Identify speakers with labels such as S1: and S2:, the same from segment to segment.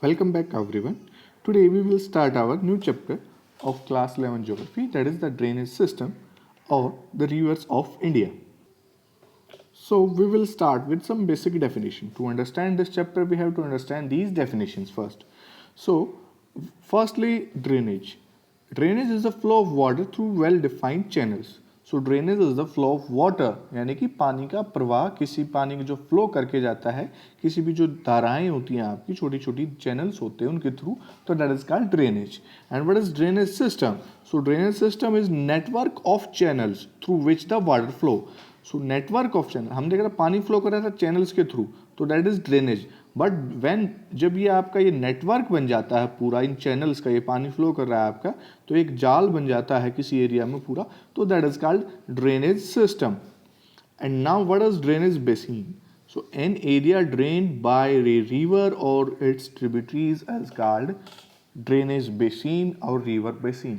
S1: Welcome back everyone. Today we will start our new chapter of class 11 geography, that is the drainage system or the rivers of India. So we will start with some basic definition. To understand this chapter we have to understand these definitions first. So firstly, drainage. Drainage is the flow of water through well defined channels. So drainage is the flow of water, यानी कि पानी का प्रवाह, किसी पानी का जो flow करके जाता है, किसी भी जो धाराएं होती हैं आपकी, छोटी छोटी चैनल्स होते हैं उनके थ्रू, तो that is called drainage. And what is drainage system? So drainage system is network of channels through which the water flow. So network of channel, हम देख रहे हैं पानी फ्लो कर रहा था चैनल्स के थ्रू, तो that is drainage. But when जब ये आपका ये नेटवर्क बन जाता है पूरा, इन चैनल्स का ये पानी फ्लो कर रहा है आपका, तो एक जाल बन जाता है किसी एरिया में पूरा, तो that is called drainage system. And now what is drainage basin? So an area drained by a river और its tributaries is called drainage basin और रिवर बेसिन.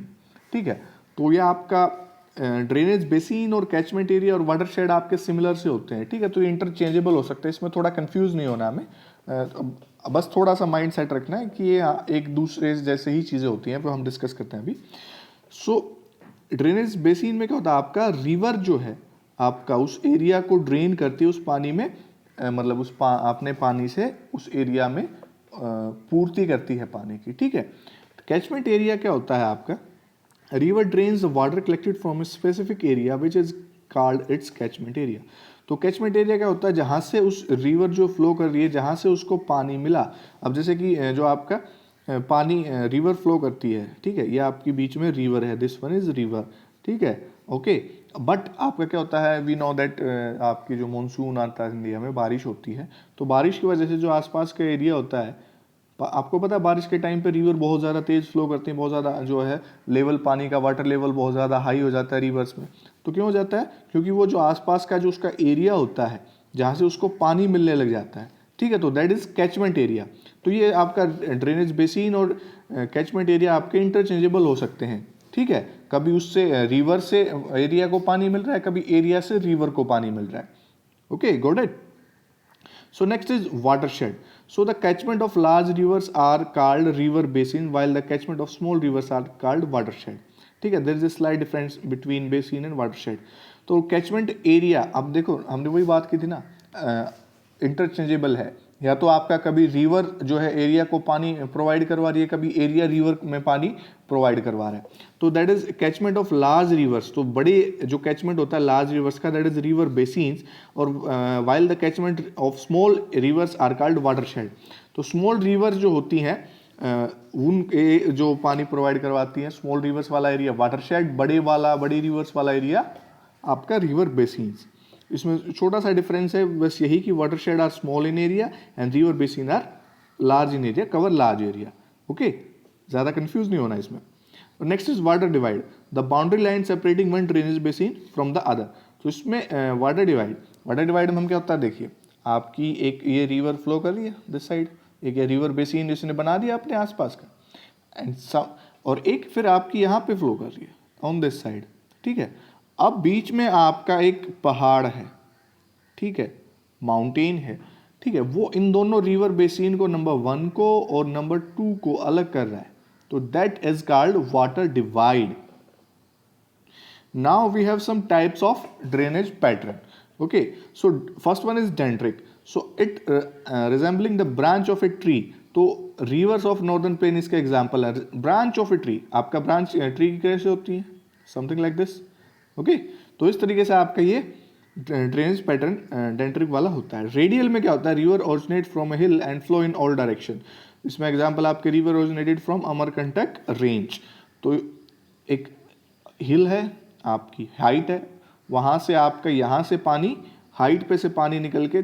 S1: ठीक है, तो ये आपका ड्रेनेज बेसिन और कैचमेंट एरिया और वाटर शेड आपके सिमिलर से होते हैं. ठीक है, तो ये इंटरचेंजेबल हो सकते हैं, इसमें थोड़ा कंफ्यूज नहीं होना हमें. बस थोड़ा सा माइंड सेट रखना है कि ये एक दूसरे जैसे ही चीज़ें होती हैं, तो हम डिस्कस करते हैं अभी. सो ड्रेनेज बेसिन में क्या होता है, आपका रिवर जो है आपका उस एरिया को ड्रेन करती है उस पानी में, मतलब उस अपने पानी से उस एरिया में पूर्ति करती है पानी की. ठीक है, कैचमेंट एरिया क्या होता है आपका? River drains water collected from a specific area which is called its catchment area. तो कैचमेंट एरिया क्या होता है? जहाँ से उस रिवर जो फ्लो कर रही है, जहाँ से उसको पानी मिला. अब जैसे कि जो आपका पानी रिवर फ्लो करती है, ठीक है, ये आपकी बीच में रिवर है, दिस वन इज रिवर. ठीक है, ओके. बट आपका क्या होता है, वी नो दैट आपकी जो मानसून आता है इंडिया में, बारिश होती है, तो बारिश की वजह से जो आसपास का एरिया होता है, आपको पता है बारिश के टाइम पे रिवर बहुत ज़्यादा तेज़ फ्लो करती है, बहुत ज़्यादा जो है लेवल, पानी का वाटर लेवल बहुत ज़्यादा हाई हो जाता है रिवर्स में. तो क्यों हो जाता है? क्योंकि वो जो आसपास का जो उसका एरिया होता है जहाँ से उसको पानी मिलने लग जाता है. ठीक है, तो दैट इज़ कैचमेंट एरिया. तो ये आपका ड्रेनेज बेसिन और कैचमेंट एरिया आपके इंटरचेंजेबल हो सकते हैं. ठीक है, कभी उससे रिवर से एरिया को पानी मिल रहा है, कभी एरिया से रिवर को पानी मिल रहा है. Okay, got it. So next is watershed. So the catchment of large rivers are called river basin, while the catchment of small rivers are called watershed. ठीक है, there is a slight difference between basin and watershed. तो catchment area, अब देखो हमने वही बात की थी ना, इंटरचेंजेबल है. या तो आपका कभी रिवर जो है एरिया को पानी प्रोवाइड करवा रही है, कभी एरिया रिवर में पानी प्रोवाइड करवा रहा है, तो that is catchment of large rivers. तो बड़े जो कैचमेंट होता है लार्ज रिवर्स का, दैट इज रिवर बेसिन्स. और while the catchment of small rivers are called watershed. तो स्मॉल रिवर जो होती हैं उन जो पानी प्रोवाइड करवाती हैं, स्मॉल रिवर्स वाला एरिया वाटरशेड, बड़ी रिवर्स वाला एरिया आपका रिवर बेसिन्स. इसमें छोटा सा डिफरेंस है बस यही कि watershed are small in area and river basin are large in area, cover large area. Okay, ज़्यादा कंफ्यूज नहीं होना इसमें. Next is water divide, the boundary line separating one drainage basin from the other. तो इसमें water divide में हम क्या होता है, देखिए आपकी एक ये रिवर फ्लो कर रही है दिस साइड, एक ये रिवर बेसिन इसने बना दिया अपने आसपास का, एंड और एक फिर आपकी यहाँ पे फ्लो कर रही है ऑन दिस साइड. ठीक है, अब बीच में आपका एक पहाड़ है, ठीक है, माउंटेन है. ठीक है, वो इन दोनों रिवर बेसिन को, नंबर 1 को और नंबर 2 को अलग कर रहा है, तो that is called water divide. Now we have some types of drainage pattern. Okay, so first one is dendric. So it resembling the branch of a tree. तो रिवर्स ऑफ नॉर्दर्न प्लेन इसका example है. Branch of a tree, आपका branch tree की कैसे होती है? Something like this. Okay, तो इस तरीके से आपका ये ड्रेनेज पैटर्न डेंड्रिक वाला होता है. रेडियल में क्या होता है? River originate from A hill and flow in all direction. इसमें एग्जांपल आपके river originated from Amarkantak range. तो एक हिल है, आपकी हाइट है, वहाँ से आपका यहाँ से पानी, हाइट पे से पानी निकल के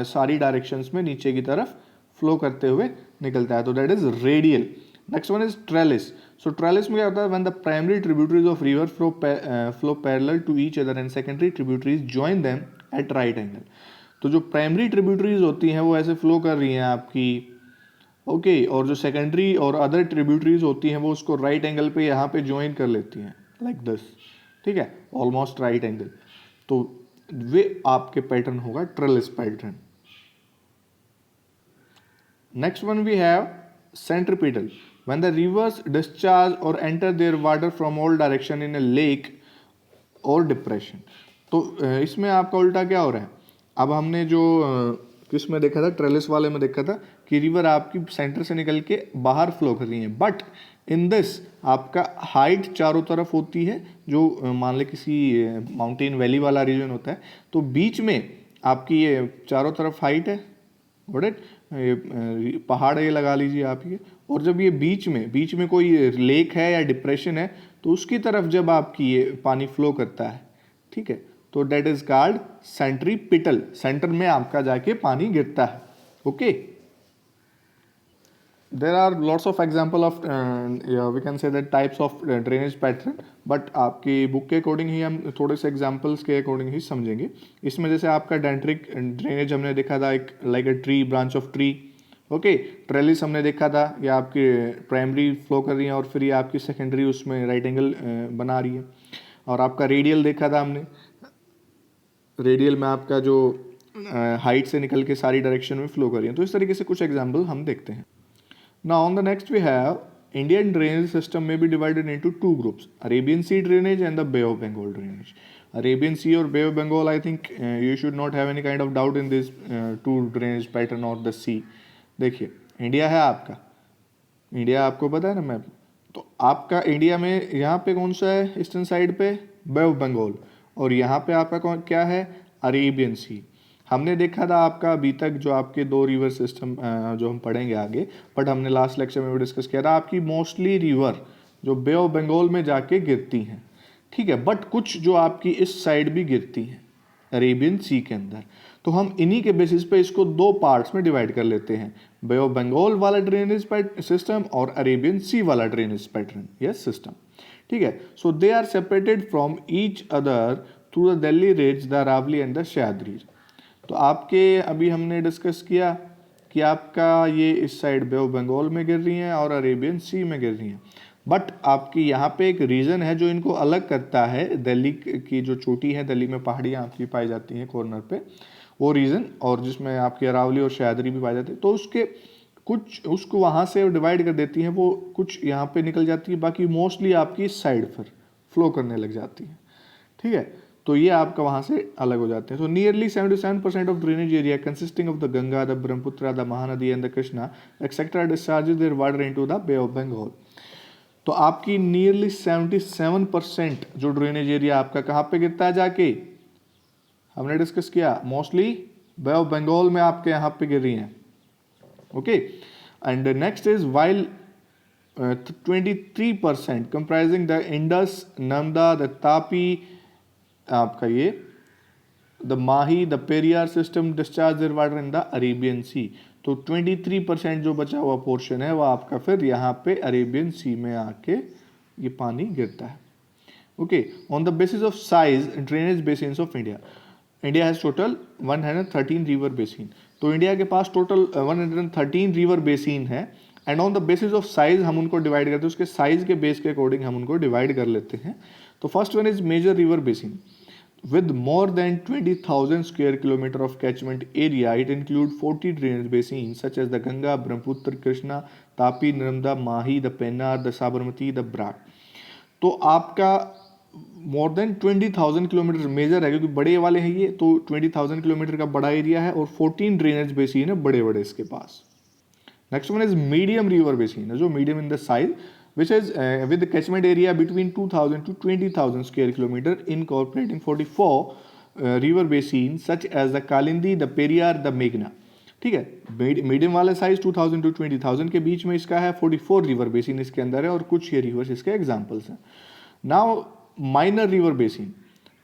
S1: सारी डायरेक्शंस में नीचे की तरफ फ्लो करते हुए निकलता है, तो that is radial. Next one is trellis. So trellis में क्या होता है? When the primary tributaries of river flow parallel to each other and secondary tributaries join them at right angle. तो जो प्राइमरी ट्रिब्यूटरीज होती हैं वो ऐसे फ्लो कर रही हैं आपकी, ओके, और जो सेकेंडरी और अदर ट्रिब्यूटरीज होती हैं वो उसको राइट एंगल पे यहाँ पे ज्वाइन कर लेती हैं लाइक दिस. ठीक है, ऑलमोस्ट राइट एंगल. तो वे आपके पैटर्न होगा trellis pattern. Next one we have centripetal. When the rivers discharge or enter their water from all direction in a lake और डिप्रेशन. तो इसमें आपका उल्टा क्या हो रहा है. अब हमने जो किस में देखा था, ट्रेलिस वाले में देखा था कि रिवर आपकी सेंटर से निकल के बाहर फ्लो कर रही है, बट इन दिस आपका हाइट चारों तरफ होती है, जो मान ले किसी माउंटेन वैली वाला रीजन होता है, तो बीच में आपकी ये चारों तरफ हाइट है, बट ये पहाड़ ये लगा लीजिए आप ये, और जब ये बीच में कोई लेक है या डिप्रेशन है, तो उसकी तरफ जब आपकी ये पानी फ्लो करता है, ठीक है, तो that is called centripetal. Centre में आपका जाके पानी गिरता है. Okay, there are lots of example of we can say that types of drainage pattern, but आपकी बुक के अकॉर्डिंग ही हम थोड़े से एग्जाम्पल्स के अकॉर्डिंग ही समझेंगे. इसमें जैसे आपका डेंट्रिक ड्रेनेज हमने देखा था, एक like a tree, branch of tree. Okay, trellis हमने देखा था, ये आपकी प्राइमरी फ्लो कर रही है और फिर ये आपकी सेकेंडरी उसमें राइट एंगल बना रही है. और आपका रेडियल देखा था हमने, रेडियल में आपका जो हाइट से निकल के सारी डायरेक्शन में फ्लो कर रही है. तो इस तरीके से कुछ एग्जाम्पल हम देखते हैं. Now on the next we have Indian drainage system may be divided into two groups, Arabian Sea drainage and the Bay of Bengal drainage. Arabian Sea or Bay of Bengal, I think you should not have any kind of doubt in this two drainage pattern or the sea. देखिए, India है आपका, India आपको पता है ना map, तो आपका India में यहाँ पे कौन सा है, ईस्टर्न साइड पे बे ऑफ बंगाल, और यहाँ पे आपका कौन क्या है, अरेबियन सी. हमने देखा था आपका अभी तक जो आपके दो रिवर सिस्टम जो हम पढ़ेंगे आगे, बट हमने लास्ट लेक्चर में भी डिस्कस किया था, आपकी मोस्टली रिवर जो बे ऑफ बंगाल में जाके गिरती हैं, ठीक है, बट कुछ जो आपकी इस साइड भी गिरती हैं अरेबियन सी के अंदर. तो हम इन्हीं के बेसिस पे इसको दो पार्ट्स में डिवाइड कर लेते हैं, बे ऑफ बंगाल वाला ड्रेनेज सिस्टम और अरेबियन सी वाला ड्रेनेज पैटर्न या सिस्टम, ठीक है. So they are separated from each other through the Delhi ridge, the Aravalli and the Sahyadri. तो आपके अभी हमने डिस्कस किया कि आपका ये इस साइड बे ऑफ बंगाल में गिर रही हैं और अरेबियन सी में गिर रही हैं, बट आपकी यहाँ पे एक रीज़न है जो इनको अलग करता है. दिल्ली की जो चोटी है, दिल्ली में पहाड़ियाँ आपकी पाई जाती हैं कॉर्नर पे, वो रीज़न, और जिसमें आपकी अरावली और सह्याद्री भी पाई जाती है, तो उसके कुछ उसको वहाँ से डिवाइड कर देती हैं, वो कुछ यहाँ पे निकल जाती है, बाकी मोस्टली आपकी इस साइड पर फ्लो करने लग जाती है, ठीक है. तो ये आपका वहाँ से अलग हो जाते हैं. तो nearly 77% of drainage area consisting of the Ganga, the Brahmaputra, the Mahanadi and the Krishna etcetera discharges their water into the Bay of Bengal. तो आपकी नियरली 77% जो ड्रेनेज एरिया आपका कहाँ पे गिरता है जाके, हमने डिस्कस किया, मोस्टली बे ऑफ बंगाल में आपके यहाँ पे गिर रही हैं. Okay, and next is while 23% comprising the Indus, Narmada, the Tapi, आपका ये the Mahi, the Periyar system discharge their water in the Arabian sea. तो 23% जो बचा हुआ पोर्शन है वो आपका फिर यहाँ पे अरेबियन सी में आके ये पानी गिरता है. Okay, on the basis of size drainage basins of India, India has total 113 river basin. तो इंडिया के पास टोटल 113 रिवर बेसिन है, and on the basis of size हम उनको डिवाइड करते हैं, उसके साइज के बेस के अकॉर्डिंग हम उनको डिवाइड कर लेते हैं. तो first one is major river basin with more than 20,000 square kilometer of catchment area. It includes 40 drainage basins such as the Ganga, Brahmaputra, Krishna, Tapi, Narmada, Mahi, the Pennar, the Sabarmati, the Brat. तो आपका more than 20,000 kilometre major है, क्योंकि बड़े वाले हैं ये, तो 20,000 kilometre का बड़ा एरिया है, और 14 ड्रेनेज बेसिन है बड़े बड़े इसके पास. Next one is medium river basin, जो medium in the size, which is with the catchment area between 2,000 to 20,000 square kilometer, incorporating 44 river basins such as the Kalindi, the Periyar, the Meghna. ठीक है, medium वाला size 2000 to 20,000 के बीच में इसका है, 44 river basin इसके अंदर है, और कुछ ये रिवर्स इसके एग्जांपल्स हैं. Now minor river basin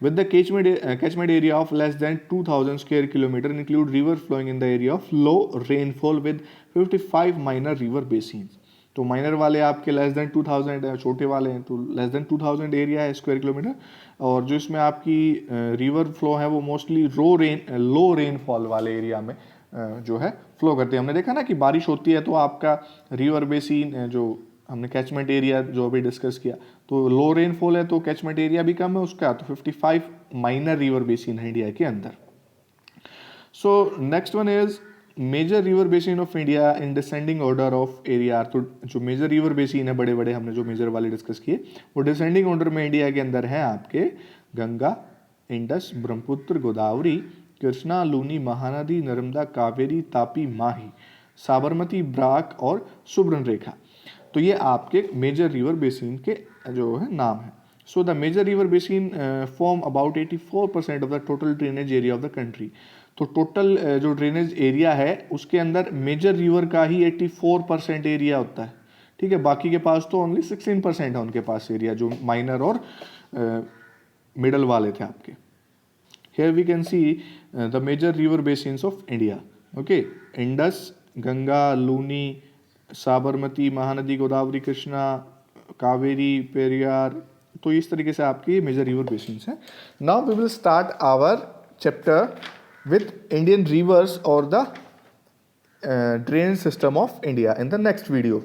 S1: with the catchment area of less than 2,000 square kilometer include river flowing in the area of low rainfall with 55 minor river basins. तो माइनर वाले आपके लेस देन 2000, छोटे वाले हैं तो less than 2000 area है square kilometre, और जो इसमें आपकी रिवर फ्लो है वो मोस्टली लो रेनफॉल वाले एरिया में जो है फ्लो करती है. हमने देखा ना कि बारिश होती है तो आपका रिवर बेसिन, जो हमने कैचमेंट एरिया जो अभी डिस्कस किया, तो लो रेनफॉल है तो कैचमेंट एरिया भी कम है उसका, तो 55 माइनर रिवर बेसिन है इंडिया के अंदर. So next one is major river basin of India in descending order of area. तो जो मेजर रिवर बेसिन है बड़े बड़े, हमने जो मेजर वाले डिस्कस किए, वो डिसेंडिंग ऑर्डर में इंडिया के अंदर है आपके गंगा, इंडस, ब्रह्मपुत्र, गोदावरी, कृष्णा, लूनी, महानदी, नर्मदा, कावेरी, तापी, माही, साबरमती, ब्राक और सुब्रनरेखा। तो ये आपके मेजर रिवर बेसिन के जो है नाम है। So the major river basin form about 84% of the total drainage area of the country. तो टोटल जो ड्रेनेज एरिया है उसके अंदर मेजर रिवर का ही 84% एरिया होता है, ठीक है। बाकी के पास तो ओनली 16% है उनके पास एरिया, जो माइनर और मिडल वाले थे आपके। Here we can see the major river basins of India. Okay, Indus, Ganga, Luni, Sabarmati, Mahanadi, Godavari, Krishna, Kaveri, Periyar. तो इस तरीके से आपकी मेजर रिवर बेसिन्स हैं। Now we will start our chapter with Indian rivers और the drainage system of India in the next video.